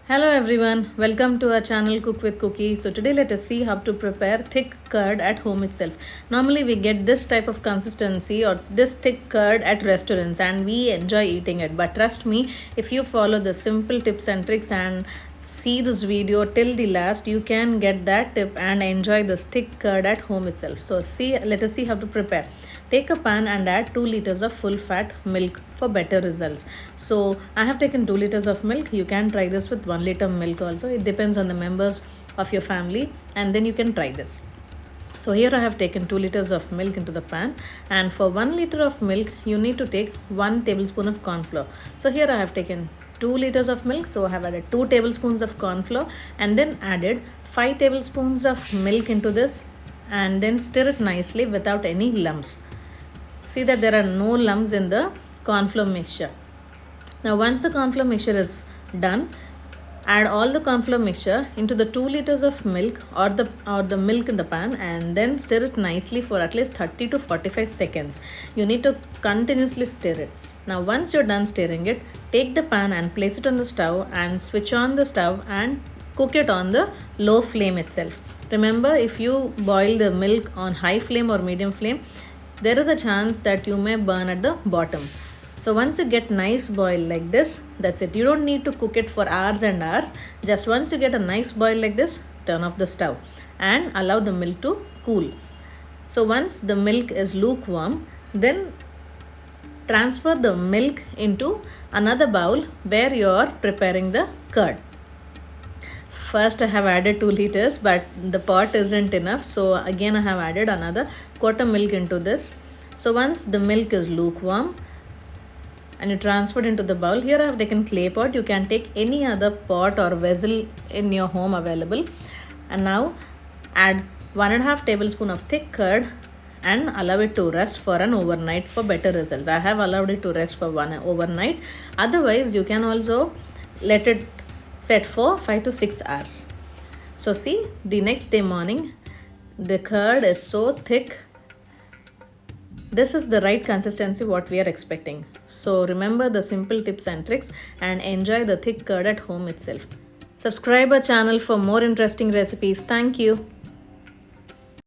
Hello everyone, welcome to our channel Cook with Cookie. So today let us see how to prepare thick curd at home itself. Normally we get this type of consistency or this thick curd at restaurants and we enjoy eating it. But trust me, if you follow the simple tips and tricks and see this video till the last, you can get that tip and enjoy this thick curd at home itself. So let us see how to prepare. Take a pan and add 2 liters of full fat milk for better results. So I have taken 2 liters of milk. You can try this with 1 liter milk also. It depends on the members of your family and then you can try this. So here I have taken 2 liters of milk into the pan, and for 1 liter of milk you need to take 1 tablespoon of corn flour. So here I have taken 2 liters of milk, so I have added 2 tablespoons of corn flour and then added 5 tablespoons of milk into this and then stir it nicely without any lumps. See that there are no lumps in the corn flour mixture. Now once the corn flour mixture is done, add all the corn flour mixture into the 2 liters of milk or the milk in the pan and then stir it nicely for at least 30 to 45 seconds. You need to continuously stir it. Now once you're done stirring it, take the pan and place it on the stove and switch on the stove and cook it on the low flame itself. Remember, if you boil the milk on high flame or medium flame, there is a chance that you may burn at the bottom. So once you get nice boil like this, that's it. You don't need to cook it for hours and hours. Just once you get a nice boil like this, turn off the stove and allow the milk to cool. So once the milk is lukewarm, then transfer the milk into another bowl where you are preparing the curd. First I have added 2 liters, but the pot isn't enough, so again I have added another quarter milk into this. So once the milk is lukewarm and you transfer it into the bowl, here I have taken clay pot. You can take any other pot or vessel in your home available. And now add 1.5 tablespoon of thick curd and allow it to rest for an overnight for better results. I have allowed it to rest for one overnight. Otherwise you can also let it set for 5 to 6 hours. So see, the next day morning the curd is so thick. This is the right consistency what we are expecting. So remember the simple tips and tricks and enjoy the thick curd at home itself. Subscribe our channel for more interesting recipes. Thank you.